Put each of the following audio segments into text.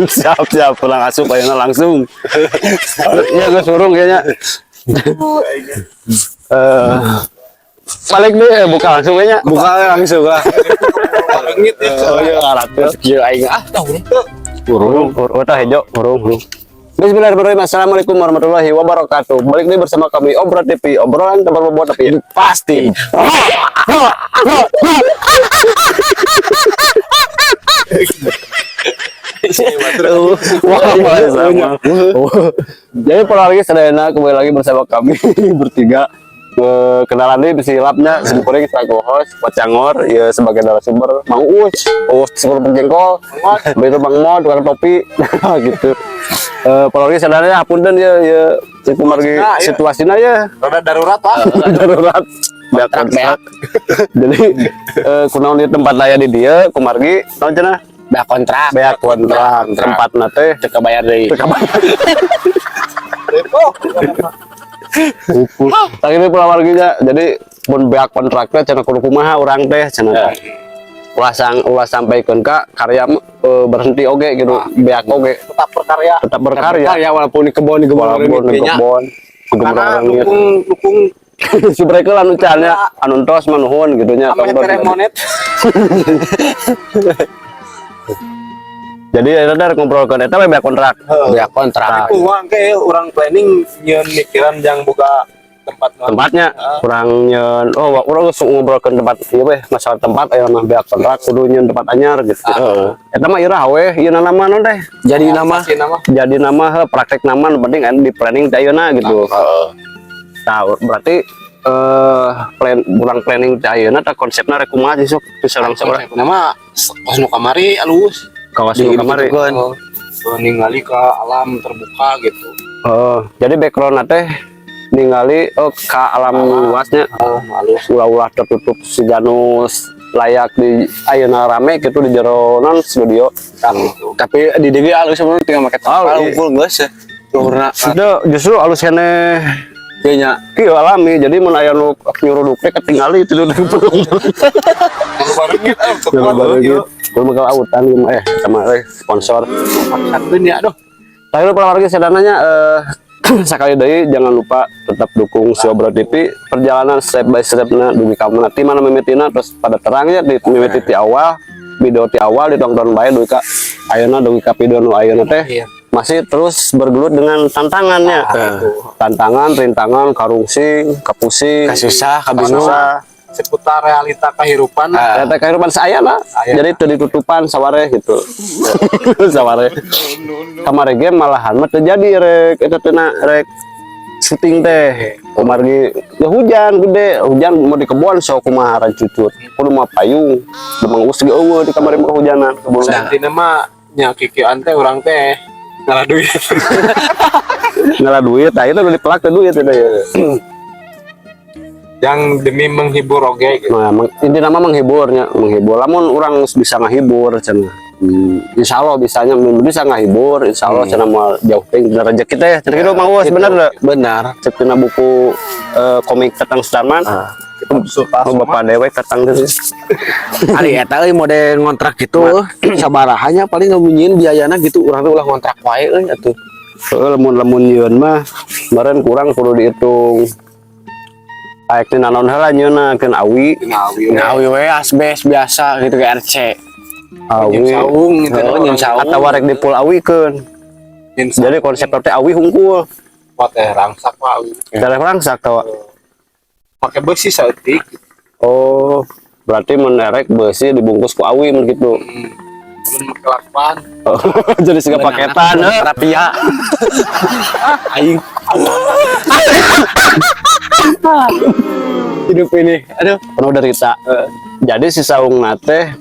Siap pulang asup ayeuna langsung. Ya geus surung kayaknya. Balik deh buka langsung kayaknya. Buka langsung lah. Langit ya. Oh iya alatnya. Kieu aing tahu. Urung hejo, urung. Bismillahirrahmanirrahim. Assalamualaikum warahmatullahi wabarakatuh. Balik lagi bersama kami Obrolan TV, obrolan tempat membuat tapi pasti. Jadi pola lagi sedena kembali lagi bersama kami bertiga. Kenalan nih silapnya sebukurnya kita co-host Pacangor ya sebagai narasumber Mang Uus sekolah penjengkol begitu Bang Mo tukang topi gitu. Pola lagi sebenarnya apunten ya itu margi situasinya ya Roda darurat Pak. darurat biar kontrak. Jadi kunaon di tempat laya di dia kumargi naon cenah beak kontrak tempatna teh Teu bayar deui. Tak ini pulang marginya jadi pun beak kontraknya cenah kudu kumaha urang teh cenah ulah sampaikan kak karya berhenti oge gitu beak oge Tetap berkarya. ya walaupun di kebon Karena langit dukung subrekel anu cannya anu tos manuhun gitu nya monet. jadi ada ngobrolkan eta we beak kontrak Beak kontrak. Itu uang ke orang planning nyeun mikiran yang buka tempatnya kurang nyeun urang geus ngobrolkeun tempat ieu weh masalah tempat aya mah beak kontrak kudu nyeun tempat anyar gitu eta mah irah we ieu nama naon teh jadi nama praktek nama nu penting anu di planning teh ayeuna gitu tahu berarti planning teh ayeuna teh konsepna rek kumaha sih sok bisa langsung nama pas nu kamari alus kawas nu kamari ningali ke alam terbuka gitu. Jadi background teh ningali ke alam luasnya Halus ulah-ulah tertutup sejanus layak di ayeuna rame gitu di jero non studio gitu. Tapi di dieu alus sebenarnya tinggal make tanggal unggul geus ya. Luhurna. Sudah justru alus keneh Kayaknya kieu alami jadi mun aya nu nyuruh dukte ketinggali itu Kalau bakal autan sama sponsor satu ya aduh. Tapi para warga sedananya sekali deui jangan lupa tetap dukung si Obrolan TV perjalanan step by stepna dugi ka mana ti mana mimitina terus pada terangnya di mimiti ti awal video ti awal ditonton bae dugi ka ayeuna dugi ka video nu ayeuna teh masih terus bergelut dengan tantangannya tantangan rintangan karungsing kapusing kasusah kabingung Seputar realita kehidupan realita kehidupan saya lah jadi itu ditutupan saware gitu saware kamari game malahan mah terjadi rek eta teh rek syuting teh kumargi ya hujan gede hujan mau di kebon sok kumaha rancucut kudu mah payung demang us ge eueuh di kamari mah hujanan kebon intina mah nya kikian teh urang teh ngalah duit ngalah duit tah itu di pelak teh duit teh yang demi menghibur oge gitu. Nah, inti nama menghibur lamun orang bisa ngahibur cenah insya Allah bisa ngahibur insya Allah cenah mau jauh tinggi rezeki teh cenah kitu Mang Uus bener cenah buku komik Tatang Sudarman bapak dewek Tatang teh ari eta euy mode ngontrak gitu sabaraha paling ngamunyin biayana gitu urang teh ulah ngontrak wae euy atuh lamun yeun mah meureun kurang kudu dihitung aek tina naon heula nyeuna keun awi we asbes biasa gitu ke RC awi saung gitu nyeun saung atawa rek dipul awikeun jadi konsep teh awi hungkul teh rangsak Pak dari rangsak tawa pakai besi saeutik oh berarti menerek besi dibungkus ku awi begitu make lakban jadi segala paketan rapia aing hidup ini aduh penuh derita jadi si saung nate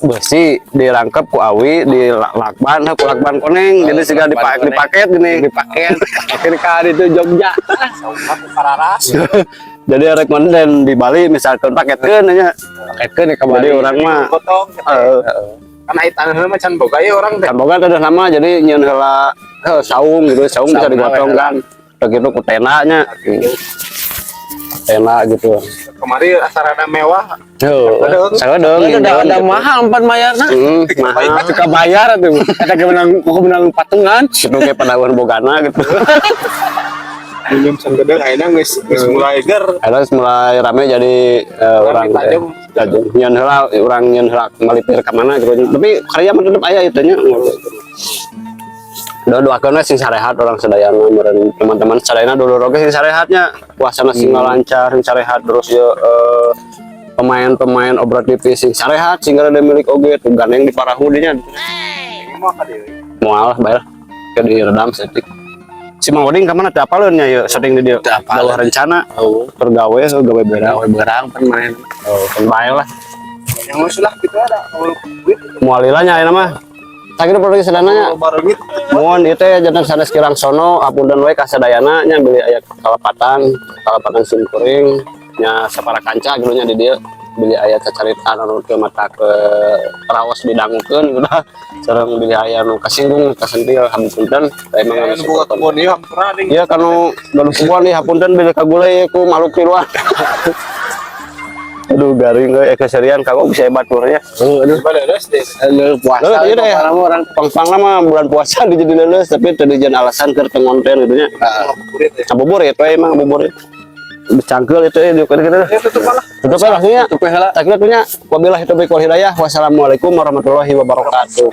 besi dirangkap ku awi di lakban koneng jadi segala dipaket gini dipaket itu Jogja pararas jadi rekomenden di Bali misalkan paketkeun nya paketkeun ka Bali urang mah karena tanah mah can boga ya orang teh kan boga teh nama jadi nyieun heula saung gitu saung bisa digotong kan begitu ku tena nya tena gitu Kemarin asarana mewah. Sagadeng. Ada mahal empat mayarna. Mahal. Suka bayar tuh. Ada kemenang patungan. Itu kayak pedagang bogana gitu. Minum sanggedeng akhirnya geus mulai ger. Akhirnya mulai rame jadi orang Tajam. tajam. Nyen heula urang nyen heula malipir ka mana gitu. Tapi karya mah tetep aya itu nya. Doakeun we sing sarehat orang sadayana meureun teman-teman sadayana dulu oge sing sarehatnya puasana sing lancar sing sarehat terus ya pemain-pemain Obra TV sing sarehat sing ada milik oge tuh gandeng di parahu dinya Ini mah ka deui. moal bayar ke di redam setik si Mang Oding ka mana teu apaleun nya ye setting di dieu bawah rencana pergawe gawe berang Berang pemain. kan bae lah Yang usulah gitu ada. Kalau duit moalila nya ayeuna mah sakitu produksi sadananya baru gitu. mohon itu ya jangan sanes kirang sono apunten we ka sadayana nya beli aya kalapatan sim kuring nya sapara kanca gitu nya di dieu beli aya cacarita anu teu mata ke raos didangukeun udah sareng beli aya nu kasinggung kasentil hapunten emang Yang buka kebun ieu hampura ding. iya kanu dalu kubuan nih hapunten beli kagulai ku makhluk di luar aduh garing euy keserian kagok bisa batur ya Baleus deh. Puasa. iya deh orang pang-pang mah bulan puasa di jadi leuleus tapi teu dijan alasan keur teu ngonten gitu nya Ngabuburit ya. ngabuburit we emang ngabuburit dicangkel itu ya gitu Ya tutup lah. tutup ya langsungnya tutup ya tak kira wabillahi taufiq wal hidayah wassalamualaikum warahmatullahi wabarakatuh